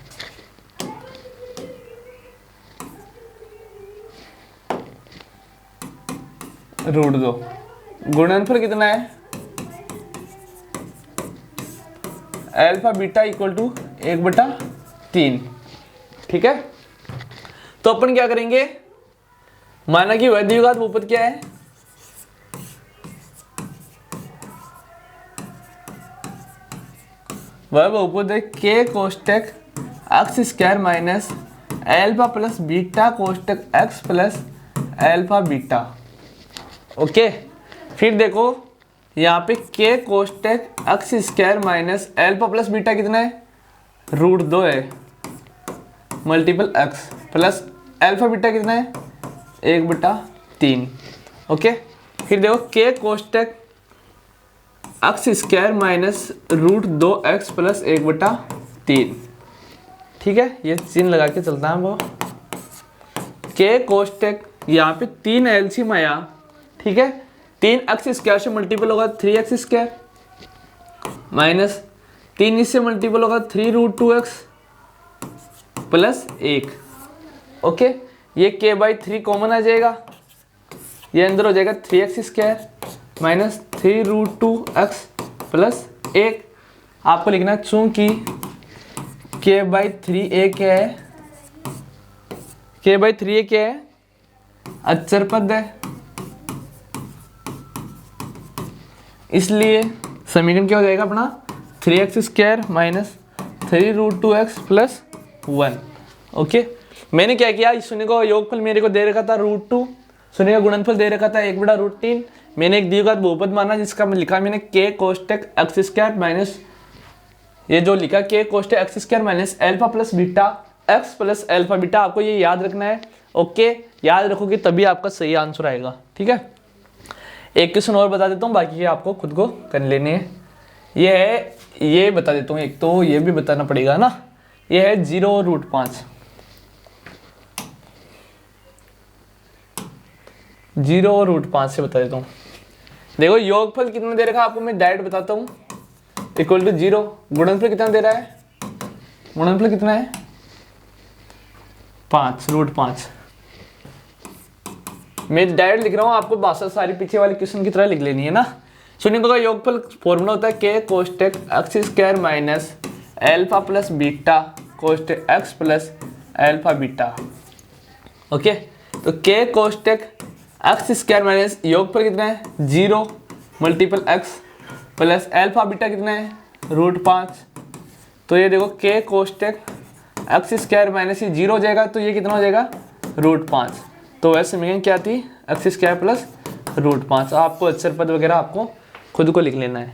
√2 गुणनफल कितना है, एल्फा बीटा इक्वल टू 1/3। ठीक है, तो अपन क्या करेंगे, माना कि वह द्विघात बहुपद क्या है, वह बहुपद है के कोष्टक x² minus alpha plus beta कोष्टक x plus alpha beta. Okay, फिर देखो यहाँ पे के कोष्टक x² minus alpha plus beta कितना है, √2 है multiple x plus alpha beta कितना है, 1/3। ओके, फिर देखो के कोष्टक x² माइनस √2x प्लस 1/3। ठीक है, ये चिन्ह लगा के चलता है वो। के कोष्टक यहाँ पे 3 एलसीएम आया, ठीक है, 3x² से मल्टीपल होगा 3x² माइनस 3 इससे मल्टीपल होगा 3√2x प्लस 1। ओके, ये k/3 कॉमन आ जाएगा, ये अंदर हो जाएगा 3x² माइनस 3√2x प्लस 1। आपको लिखना चूंकि k/3 a क्या है, k/3 a क्या है, अचर पद है, इसलिए समीकरण क्या हो जाएगा अपना 3x² minus 3√2x plus 1। Okay, मैंने क्या किया, शून्य का योगफल मेरे को दे रखा था √2, शून्य का गुणनफल दे रखा था 1/√3। मैंने एक द्विघात बहुपद माना जिसका लिखा मैंने k कोष्टक x² माइनस, ये जो लिखा k कोष्टक x² minus alpha plus beta x plus alpha beta, आपको ये याद रखना है। ओके, याद रखोगे तभी आपका सही आंसर आएगा। ठीक है, एक क्वेश्चन और बता देता हूँ, बाकी आपको खुद को कर लेने हैं। ये है, ये बता देता हूँ, एक तो ये भी बताना पड़ेगा ना, ये है 0 और √5, 0 और √5 से बता देता हूँ। देखो योगफल कितना दे रखा है आपको मैं डायरेक्ट बताता हूँ, इक्वल टू 0। गुणनफल कितना दे रहा है, गुणनफल कितना है 5 √5। मैं डायरेक्ट लिख रहा हूँ, आपको भाषा सारी पीछे वाले क्वेश्चन की तरह लिख लेनी है ना। शून्य का योगफल फॉर्मूला होता है k कोष्टक x² minus alpha plus beta कोष्टक x plus alpha beta. Okay, तो k कोष्टक x² माइनस योगफल कितना है 0 multiple x plus alpha beta कितना है √5। तो ये देखो k कोष्टक x² माइनस ये 0 हो जाएगा, तो ये कितना हो जाएगा √5। तो वैसे समीकरण क्या थी x² प्लस √5। आपको अक्षर पद वगैरह आपको खुद को लिख लेना है।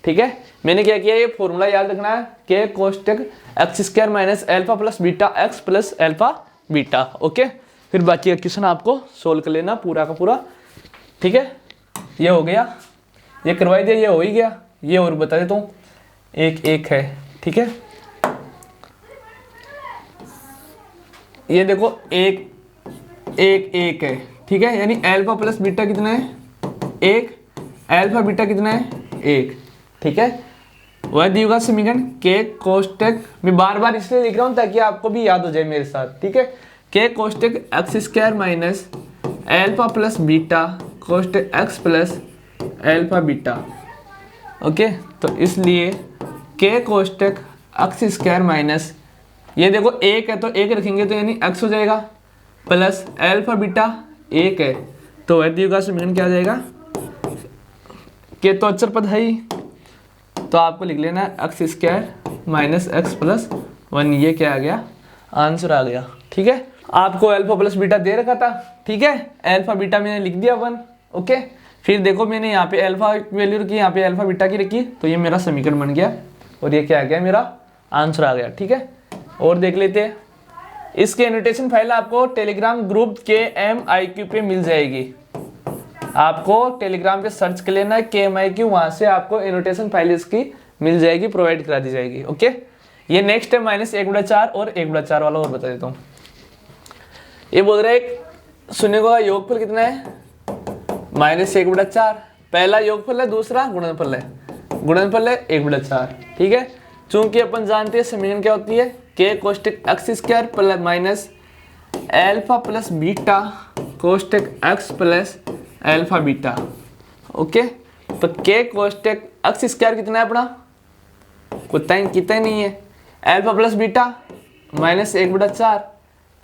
ठीक है, मैंने क्या किया, ये फॉर्मूला याद रखना है k कोष्टक x² minus alpha plus beta x plus alpha beta. Okay, फिर बाकी का क्वेश्चन आपको सोल्व कर लेना पूरा का पूरा। ठीक है, ये हो गया, ये करवाई दिया, ये हो ही गया। ये और बता देता हूँ, एक है। ठीक है, ये देखो एक है। ठीक है, यानी अल्फा प्लस बीटा कितना है 1, अल्फा बीटा कितना है 1। ठीक है, वह द्विघात समीकरण k कोष्टक, मैं बार बार इसलिए लिख रहा हूँ ताकि आपको भी याद हो जाए मेरे साथ। ठीक है, k कोष्टक x² minus alpha plus beta कोष्टक x plus alpha beta. Okay, तो इसलिए k कोष्टक x² माइनस, ये देखो 1 है तो 1 रखेंगे तो यानी x हो जाएगा, प्लस अल्फा बीटा 1 है, तो वह द्विघात समीकरण क्या आ जाएगा, के तो अचर पद है ही, तो आपको लिख लेना है x² माइनस x प्लस 1। ये क्या आ गया, आंसर आ गया। ठीक है, आपको अल्फा प्लस बीटा दे रखा था। ठीक है, अल्फा बीटा मैंने लिख दिया 1। ओके, फिर देखो मैंने यहाँ पे अल्फा वैल्यू रखी, यहाँ पे अल्फा बीटा की रखी, तो ये मेरा समीकरण बन गया और ये क्या आ गया, मेरा आंसर आ गया। ठीक है, और देख लेते हैं, इसके एनोटेशन फाइल आपको टेलीग्राम ग्रुप के MIQ पे मिल जाएगी। आपको टेलीग्राम पे सर्च कर लेना है KMIQ, वहां से आपको एनोटेशन फाइल इसकी मिल जाएगी, प्रोवाइड करा दी जाएगी। ओके, ये नेक्स्ट है -1/4 और 1/4 वाला और बता देता हूँ। ये बोल रहा है शून्य का योगफल कितना है -1/4। पहला योगफल है, दूसरा गुणनफल है, गुणनफल है 1/4। ठीक है, चूंकि अपन जानते हैं समीकरण क्या होती है, k कोष्टक x² plus minus alpha plus beta कोष्टक x plus alpha beta. Okay, तो k कोष्टक x² कितना है अपना, कितना ही नहीं है, अल्फा प्लस बीटा -1/4,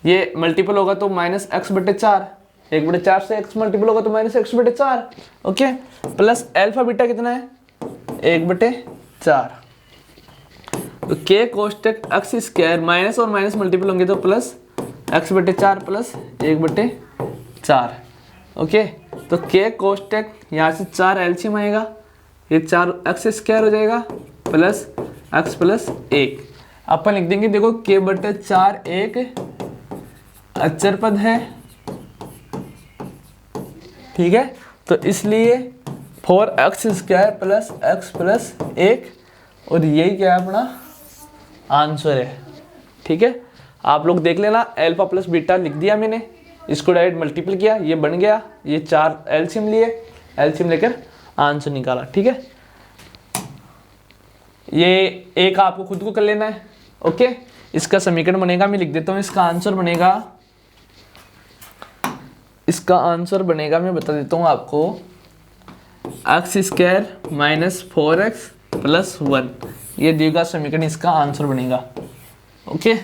ये मल्टीपल होगा तो -x/4, 1/4 से x मल्टीपल होगा तो -x/4। Okay, plus alpha beta कितना है 1/4। तो k कोष्टक x² माइनस और माइनस मल्टीपल होंगे तो प्लस x/4 प्लस 1/4। ओके, तो k कोष्टक यहाँ से 4 एलसीएम आएगा, ये 4 x² हो जाएगा प्लस x प्लस 1। अपन लिख देंगे, देखो k/4 एक अचर पद है। ठीक है, तो इसलिए 4x² प्लस x प्लस 1, और यही क्या है अपना आंसर है। ठीक है, आप लोग देख लेना, अल्फा प्लस बीटा लिख दिया मैंने, इसको डायरेक्ट मल्टीपल किया, ये बन गया, ये 4 एलसीएम लिए, एलसीएम लेकर आंसर निकाला। ठीक है, ये एक आपको खुद को कर लेना है। ओके, इसका समीकरण बनेगा, मैं लिख देता हूँ, इसका आंसर बनेगा इसका आंसर बनेगा, मैं बता देता हूँ आपको, x² माइनस 4x प्लस 1, ये दिया समीकरण इसका आंसर बनेगा। ओके,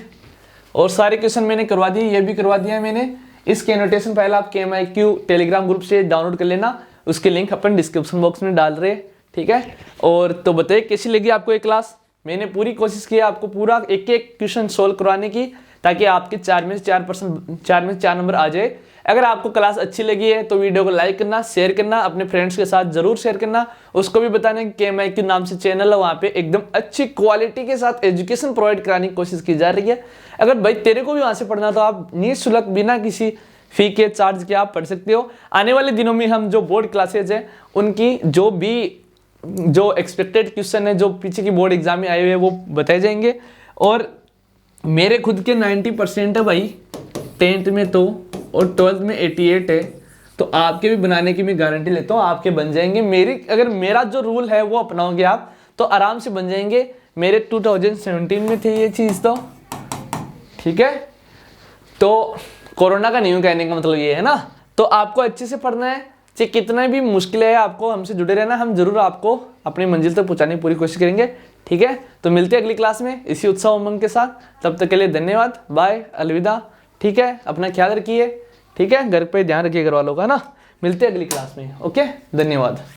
और सारे क्वेश्चन मैंने करवा दिए, ये भी करवा दिया है मैंने। इसके नोटेशन पहले आप KMIQ टेलीग्राम ग्रुप से डाउनलोड कर लेना, उसके लिंक अपन डिस्क्रिप्शन बॉक्स में डाल रहे हैं, ठीक है। और तो बताइए कैसी लगी आपको ये क्लास। मैंने पूरी कोशिश की आपको पूरा एक एक क्वेश्चन सोल्व करवाने की, ताकि आपके 4 में से 4 नंबर आ जाए। अगर आपको क्लास अच्छी लगी है तो वीडियो को लाइक करना, शेयर करना, अपने फ्रेंड्स के साथ जरूर शेयर करना। उसको भी बताना कि KMIQ नाम से चैनल है, वहाँ पे एकदम अच्छी क्वालिटी के साथ एजुकेशन प्रोवाइड कराने की कोशिश की जा रही है। अगर भाई तेरे को भी वहाँ से पढ़ना, तो आप निःशुल्क बिना किसी फी के, चार्ज के आप पढ़ सकते हो। आने वाले दिनों में हम जो बोर्ड क्लासेज है उनकी जो एक्सपेक्टेड क्वेश्चन है, जो पीछे की बोर्ड एग्जाम में आए हुए हैं, वो बताए जाएंगे। और मेरे खुद के 90% है भाई 10th में तो, और 12th में 88 है, तो आपके भी बनाने की मैं गारंटी लेता हूँ, आपके बन जाएंगे। अगर मेरा जो रूल है वो अपनाओगे आप तो आराम से बन जाएंगे। मेरे 2017 में थे ये चीज़ तो, ठीक है। तो कोरोना का नहीं कहने का मतलब ये है ना। तो आपको अच्छे से पढ़ना है, चाहे कितना भी मुश्किल है, आपको हमसे जुड़े रहना, हम जरूर आपको अपनी मंजिल तक पहुंचाने की पूरी कोशिश करेंगे, ठीक है। तो मिलते हैं अगली क्लास में इसी उत्साह उमंग के साथ। तब तक के लिए धन्यवाद, बाय, अलविदा, ठीक है। अपना ख्याल रखिए, ठीक है। घर पे ध्यान रखिए घर वालों का ना। मिलते हैं अगली क्लास में, ओके, धन्यवाद।